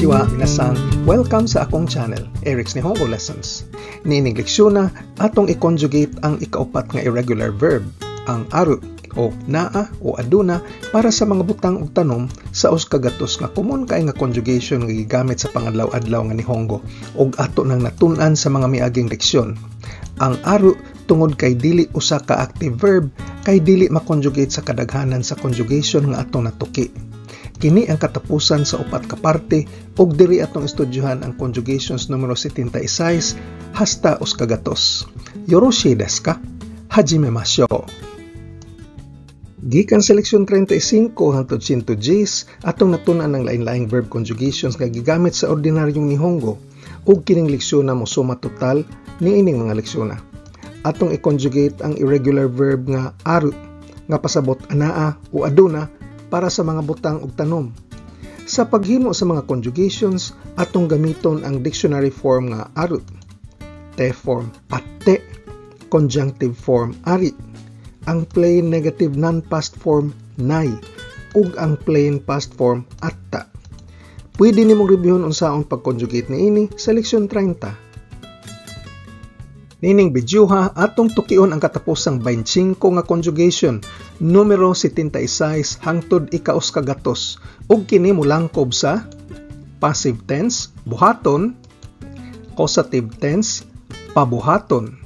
Konnichiwa, minasan. Welcome sa akong channel, Eric's Nihongo Lessons. Niining leksyon na atong i-conjugate ang ikaupat nga irregular verb, ang aru o naa o aduna para sa mga butang ug tanom sa uskagatos nga common kay nga conjugation nga gigamit sa pangadlaw-adlaw nga Nihongo ug ato nang natun-an sa mga miaging leksyon. Ang aru tungod kay dili usa ka active verb kay dili makonjugate sa kadaghanan sa conjugation nga atong natuki. Kini ang katapusan sa upat ka parte ug diri atong estudyohan ang conjugations numero 76 hasta uskagatos. Yoroshi desu ka? Hajimemashou. Gikan sa leksyon 35 hangtod 110 atong natun-an ang lain-laing verb conjugations nga gigamit sa ordinaryong Nihongo ug kining leksyon na mosuma total niining mga leksyon na. Atong i-conjugate ang irregular verb nga aru nga pasabot anaa o aduna para sa mga butang ug tanom. Sa paghimo sa mga conjugations, atong gamiton ang dictionary form nga aru, te form atte, conjunctive form ari, ang plain negative non-past form nai, ug ang plain past form atta. Pwede nimong reviewon unsaon pag-conjugate niini sa leksyon 30. Nining bidyuha atong tukion ang katapusang 25 nga conjugation numero 76 hangtod ika-uskagatos ug kini molangkob sa passive tense buhaton, causative tense pabuhaton.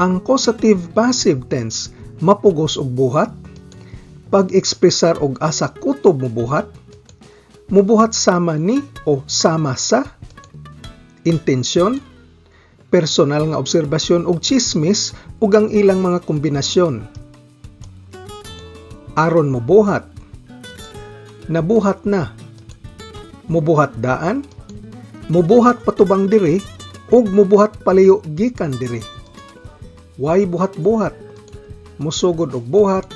Ang causative passive tense mapugos og buhat, pag-ekspresar og asa kutob mubuhat sama ni o sama sa, intensyon, personal nga obserbasyon ug chismis ug ang ilang mga kombinasyon. Aron mobuhat, nabuhat na, mubuhat daan, mubuhat patubang diri ug mubuhat palayo gikan diri. Way buhat-buhat, musugod og buhat,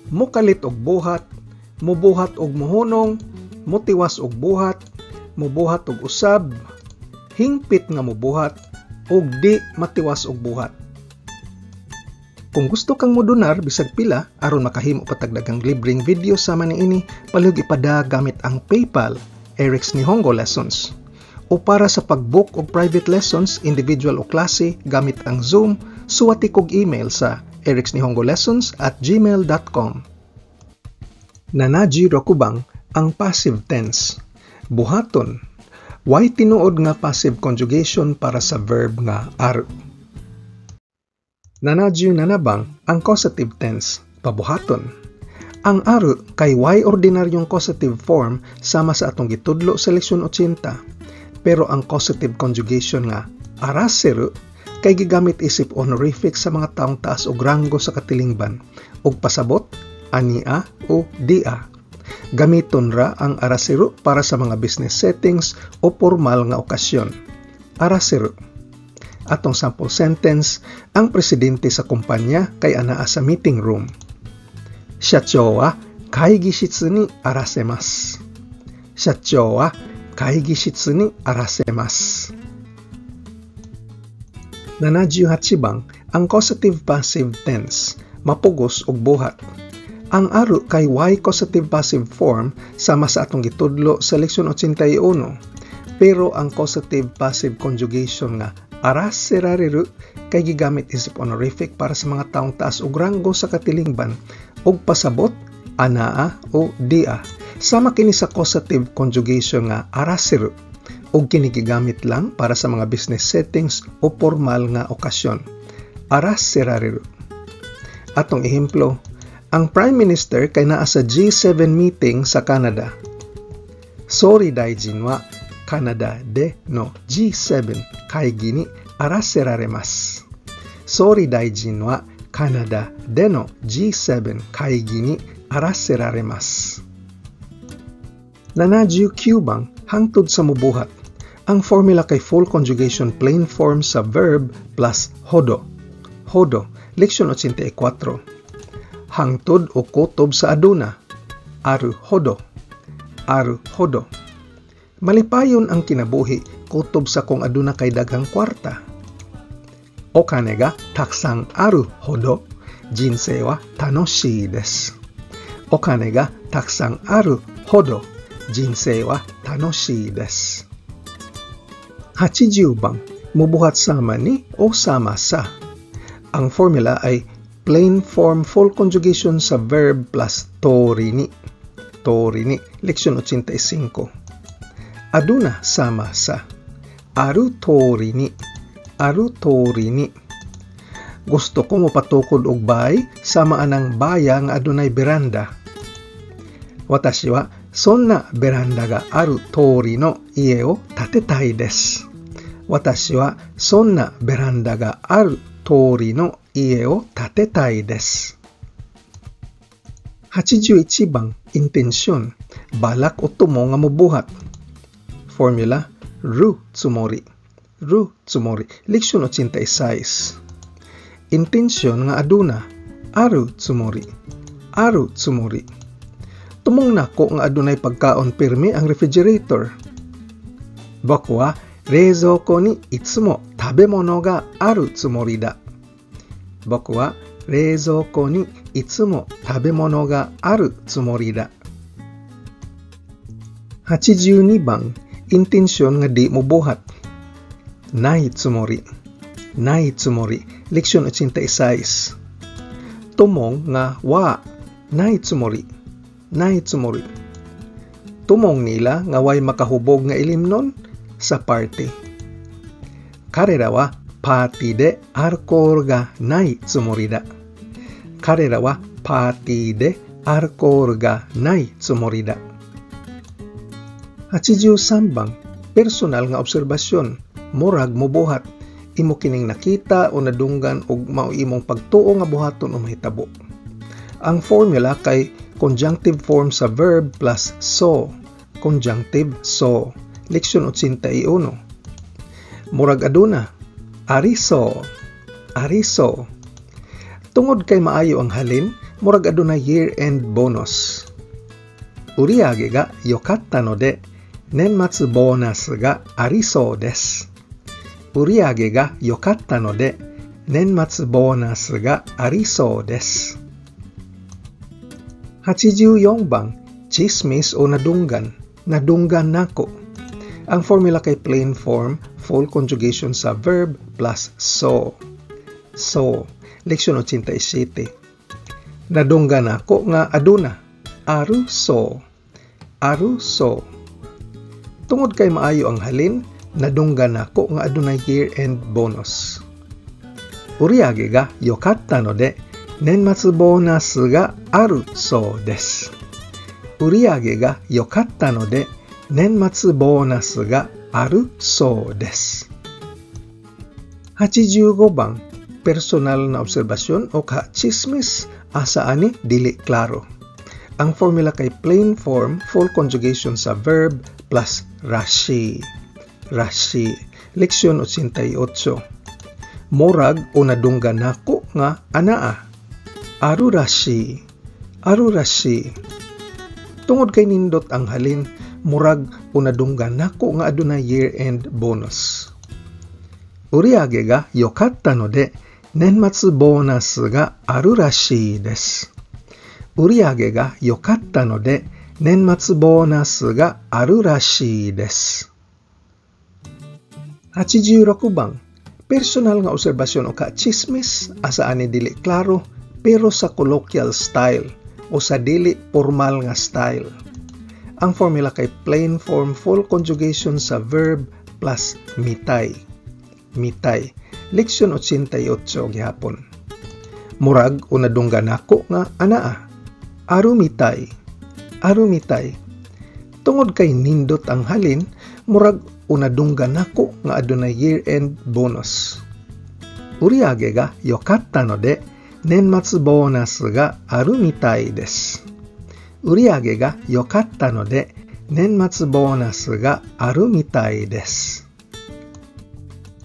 mukalit og buhat, mubuhat og muhunong, mutiwas og buhat, mubuhat og usab, hingpit nga mubuhat ug di matiwas og buhat. Kung gusto kang modonar bisag pila aron makahimo patagdagang libreng video sama niini, palihog ipada gamit ang PayPal, Eric's Nihongo Lessons. O para sa pag-book og private lessons, individual o klase gamit ang Zoom, suwati kog email sa ericsnihongolessons@gmail.com. Nanaji rokubang ang passive tense. Buhaton. Way tinuod nga passive conjugation para sa verb nga aru. Nanadyu nanabang ang causative tense, pabuhaton. Ang aru kay way ordinaryong causative form sama sa atong gitudlo sa leksyon 80, pero ang causative conjugation nga araseru kay gigamit isip honorific sa mga taong taas og ranggo sa katilingban ug pasabot ania o dia. Gamiton ra ang araseru para sa mga business settings o formal nga okasyon. Araseru. Atong sample sentence, ang presidente sa kumpanya kay anaa sa meeting room. Shachou wa kaigishitsu ni arasemasu. Shachou wa kaigishitsu ni arasemasu. 78 bang ang causative passive tense, mapugos og buhat. Ang aru kay way causative passive form sama sa atong gitudlo sa leksyon 81, pero ang causative passive conjugation nga araserareru kay gigamit isip honorific para sa mga taong taas og ranggo sa katilingban ug pasabot anaa o dia. Sama kini sa causative conjugation nga araseru ug kini gigamit lang para sa mga business settings o formal nga okasyon. Araserareru. Atong ehemplo, ang Prime Minister kay naa sa G7 meeting sa Canada. Sorry daijin wa Canada de no G7 kaigi ni araseraremasu. Sorry daijin wa Canada de no G7 kaigi ni araseraremasu. 79 bang hangtod sa mubuhat. Ang formula kay full conjugation plain form sa verb plus hodo. Hodo, leksyon 84. Hangtod o kutob sa aduna, aru hodo. Aru hodo. Malipayon ang kinabuhi, kutob sa kung aduna kay daghang kwarta. Okane ga taksang aru hodo, jinsei wa tanoshii desu. Okane ga taksang aru hodo, jinsei wa tanoshii desu. 80番, mubuhat sama ni o sama sa. Ang formula ay plain form full conjugation sa verb plus torini. Torini, leksyon 85. Aduna sama sa. Aru torini. Aru torini. Gusto ko mopatukod og bay sama anang baya nga adunay beranda. Watashi wa sonna beranda ga aru tori no ie o tatetai desu. Watashi wa sonna beranda ga aru tori no ie o tatetai desu. 81 bang, intensyon, balak o tumo nga mobuhat. Formula, ru tsumori. Ru tsumori, leksyon 86. Intensyon nga aduna, aru tsumori. Aru tsumori. Tumong nako nga adunay pagkaon pirmi ang refrigerator. Boku wa reizouko ni itsumo tabemono ga aru tsumori da. Boku wa reizouko ni itsumo tabemono ga aru tsumori da. 82 bang, intensyon nga di mo buhat. Nai tsumori. Nai tsumori, leksyon 86. Tumong nga wa nai tsumori. Nai tsumori. Tumong nila nga way makahubog nga ilimnon sa party. Karera wa party de alcohol ga nai tsumori da. Karera wa party de alcohol ga nai tsumori da. 83 bang, personal nga obserbasyon, murag mobuhat, imo kining nakita o nadunggan og mao imong pagtuo nga buhaton o mahitabo. Ang formula kay conjunctive form sa verb plus so. Conjunctive so. Leksyon 81. Murag aduna, ariso. Ariso. Tungod kay maayo ang halin, murag aduna year-end bonus. Uriage ga yokatta no de nenmatsu bonus ga ariso desu. Uriage ga yokatta no de nenmatsu bonus ga ariso desu. 84 bang, chismis o nadunggan. Nadunggan nako. Ang formula kay plain form, full conjugation sa verb plus so. So, leksyon 87. Nadunggan nako nga aduna. Aru so. Aru so. Tungod kay maayo ang halin, nadunggan nako nga adunay year-end bonus. Uriage ga yokatta no de nenmatsu bonus ga aru so desu. Uriage ga yokatta no de nenmatsu bonus ga aru so desu. 85 bang, personal na obserbasyon o ka-chismis asa ani dili klaro. Ang formula kay plain form, full conjugation sa verb plus rashi. Rashi. Leksyon 88. Morag o nadunggan nako nga anaa. Aru rashi. Aru rashi. Tungod kay nindot ang halin, murag o nadunggan nako nga adunay year-end bonus. Uriage ga yokatta no de nenmatsu bonus ga aru rashi desu. Uriage ga yokatta no de nenmatsu bonus ga aru rashi desu. 86 bang, personal nga obserbasyon o ka-chismis asa ani dili klaro pero sa colloquial style o sa dili formal nga style. Ang formula kay plain form full conjugation sa verb plus mitay. Mitay. Leksyon 88 gihapon. Murag o nadunggan nako nga anaa. Aru mitay. Aru mitay. Tungod kay nindot ang halin, murag o nadunggan nako nga adunay year-end bonus. Uriage ga yokatta no de nenmatsu bonus ga aru mitai desu. Uriage ga yokatta no de nenmatsu bonus ga aru mitai desu.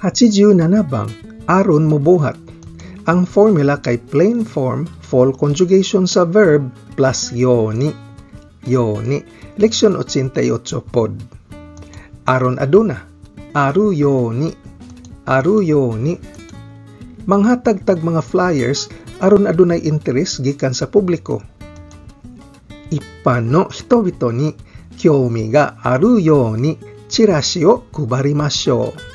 87 bang, aron mobuhat. Ang formula kay plain form, full conjugation sa verb plus yoni. Yoni. Leksyon 88 pod. Aron aduna. Aru yoni. Aru yoni. Manghatag-tag mga flyers aron adunay interes gikan sa publiko. Ippan no hitobito ni kyoumi ga aru yo ni chirashi o kubarimashou.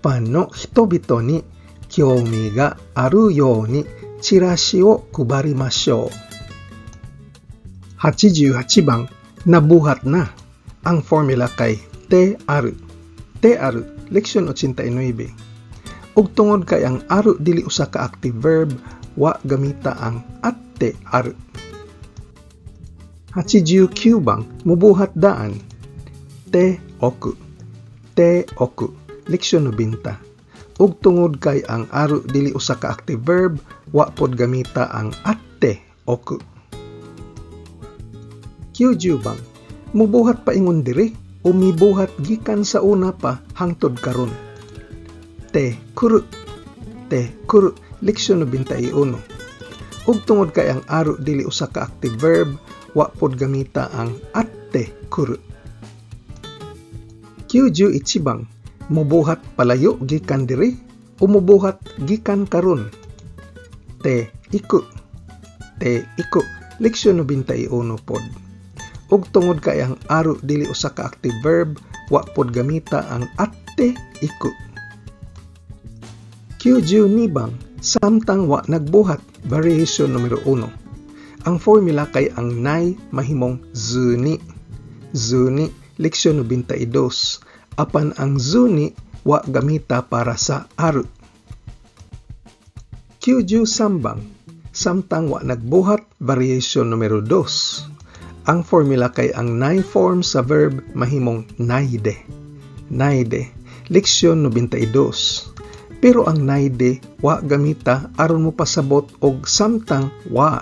一般の人々に興味があるようにチラシを配りましょう。88 bang, nabuhat na. Ang formula kay te aru. Te aru, leksyon 89. Ug tungod kay ang aru dili usa ka active verb, wa gamita ang atte aru. 89 bang, mubuhat daan. Te oku. Te oku, leksyon 90. Ug tungod kay ang aru dili usa ka active verb, wa pod gamita ang atte oku. 90 bang, mubuhat pa ingon diri o mibuhat gikan sa una pa hangtod karon. Te kuru. Te kuru, leksyon 91. Ug tungod kay ang aru dili usa ka active verb, wa pod gamita ang atte kuru. 91 bang, mubuhat palayo gikan diri o mubuhat gikan karon. Te iku. Te iku, leksyon 91 pod. Ug tungod kay ang aru dili usa ka active verb, wa pod gamita ang atte iku. 92 bang, samtang wa nagbuhat, variation numero 1. Ang formula kay ang nay mahimong zuni. Zuni, leksyon 92. Apan ang zuni wa gamita para sa aru. 93 bang, samtang wa nagbuhat, variation numero 2. Ang formula kay ang nay form sa verb mahimong naide. Naide, leksyon 92. Pero ang naide wa gamita aron mo pasabot og samtang wa.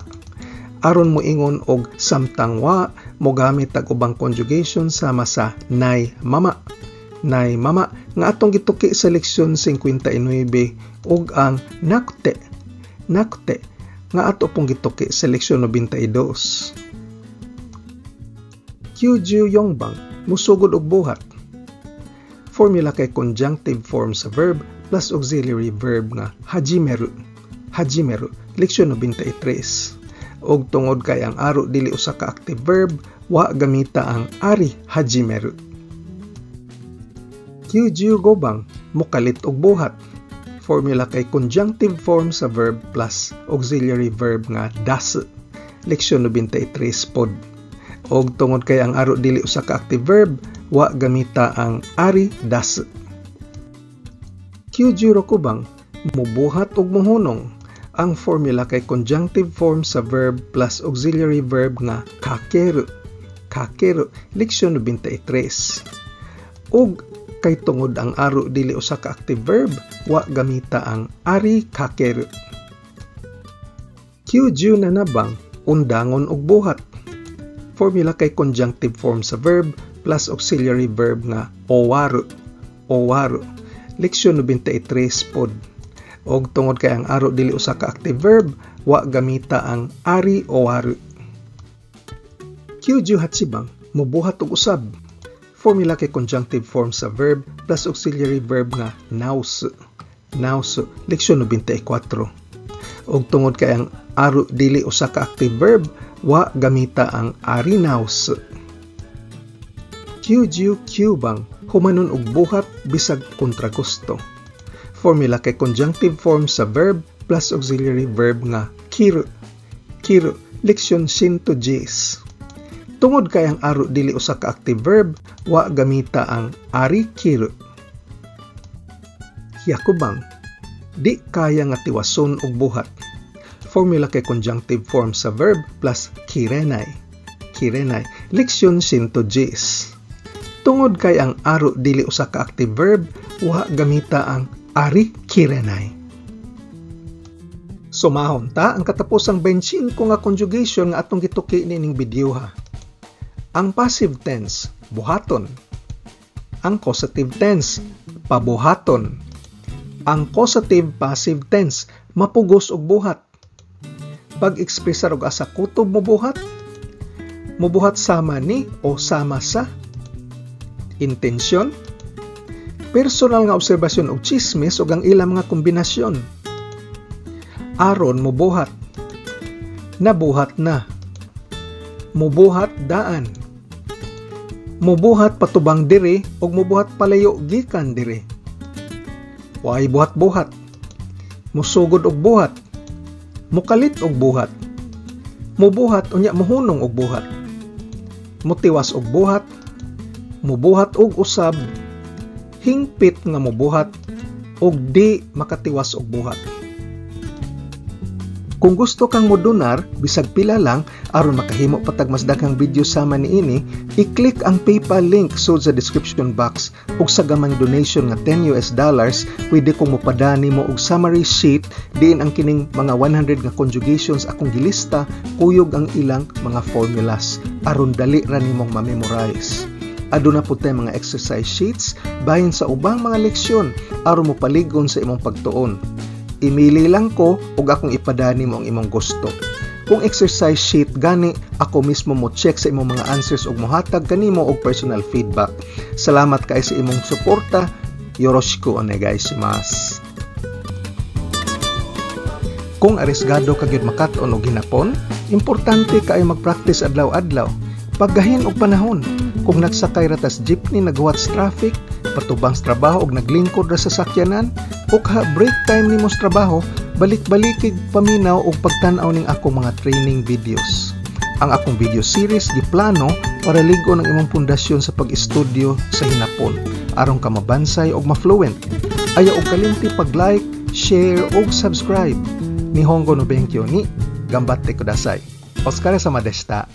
Aron mo ingon og samtang wa, mo gamit ang ubang conjugation sama sa nay mama. Nay mama nga atong gituki sa leksyon 59 ug ang nakte. Nakte nga ato pong gituki sa leksyon 92. 94 bang, musugod og buhat. Formula kay conjunctive form sa verb plus auxiliary verb nga hajimeru. Hajimeru, leksyon 93. Og tungod kay ang aru dili usa ka active verb, wa gamita ang ari hajimeru. 95 bang, mukalit og buhat. Formula kay conjunctive form sa verb plus auxiliary verb nga dasu. Leksyon 93 pod. Og tungod kay ang aro dili usa ka active verb, wa gamita ang ari dasu. 96 bang, mubuhat og mohunong. Ang formula kay conjunctive form sa verb plus auxiliary verb nga kakeru. Kakeru, leksyon 93. Og kay tungod ang aro dili usa ka active verb, wa gamita ang ari kakeru. 97 na bang, undangon og buhat. Formula kay conjunctive form sa verb plus auxiliary verb nga owaru. Owaru, leksyon 93 pod. Og tungod kay ang aro dili usa ka active verb, wa gamita ang ari owaru. 98 bang, mubuhat og usab. Formula kay conjunctive form sa verb plus auxiliary verb nga nausu. Nausu, leksyon 94. Og tungod kay ang aro dili usa ka active verb, wa gamita ang ari nausu. 99 bang, humanon og buhat bisag kontra gusto. Formula kay conjunctive form sa verb plus auxiliary verb nga kiru. Kiru, leksyon 110. Tungod kay ang aro dili usa ka active verb, wa gamita ang ari kiru. Yakubang, di kaya nga tiwason og buhat. Formula kay conjunctive form sa verb plus kirenai. Kirenai, leksyon 110. Tungod kay ang aro dili usa ka active verb, wa gamita ang ari kirenai. Sumahon ta ang katapusang 25 nga conjugation nga atong gituki nining video ha. Ang passive tense, buhaton. Ang causative tense, pabuhaton. Ang causative passive tense, mapugos og buhat. Pag-ekspresar og asa kutob mobuhat, mubuhat sama ni o sama sa. Intensyon, personal nga obserbasyon og chismis ug ang ilang mga kombinasyon. Aron mubuhat, nabuhat na. Mubuhat daan. Mubuhat patubang diri ug mubuhat palayo gikan diri. Way buhat-buhat. Musugod og buhat. Mukalit og buhat. Mubuhat unya muhunong og buhat. Mutiwas og buhat. Mubuhat og usab. Hingpit nga mubuhat og di makatiwas og buhat. Kung gusto kang modonar, bisag pila lang, aron makahimo patag mas daghang video sama niini, i-click ang PayPal link sud sa description box ug sa gamang donation nga $10, pwede kong mopadani mo og summary sheet diin ang kining mga 100 nga conjugations akong gilista, kuyog ang ilang mga formulas aron dali ra nimong ma-memorize. Aduna pud tay mga exercise sheets bahin sa ubang mga leksyon aron mo paligon sa imong pagtuon. Imili lang ko ug akong ipadani mo ang imong gusto. Kung exercise sheet gani, ako mismo mo check sa imong mga answers ug mohatag kanimo og personal feedback. Salamat kay sa imong suporta. Yoroshiku onegaishimasu. Kung arisgado ka gyud makat-on og hinapon, importante kay mag-practice adlaw-adlaw. Paggahin og panahon. Kung nagsakay ra tas jeepney nagwatch traffic, patubang sa trabaho og naglingkod ra sa sakyanan, ug break time nimo sa trabaho, balik-balikig paminaw og pagtan-aw ning akong mga training videos. Ang akong video series giplano para ligon ang imong pundasyon sa pag-estudyo sa hinapon aron ka mabansay og ma-fluent. Ayaw og kalimti pag-like, share ug subscribe. Nihongo no benkyo ni gambatte kudasai. Oskare sama deshita.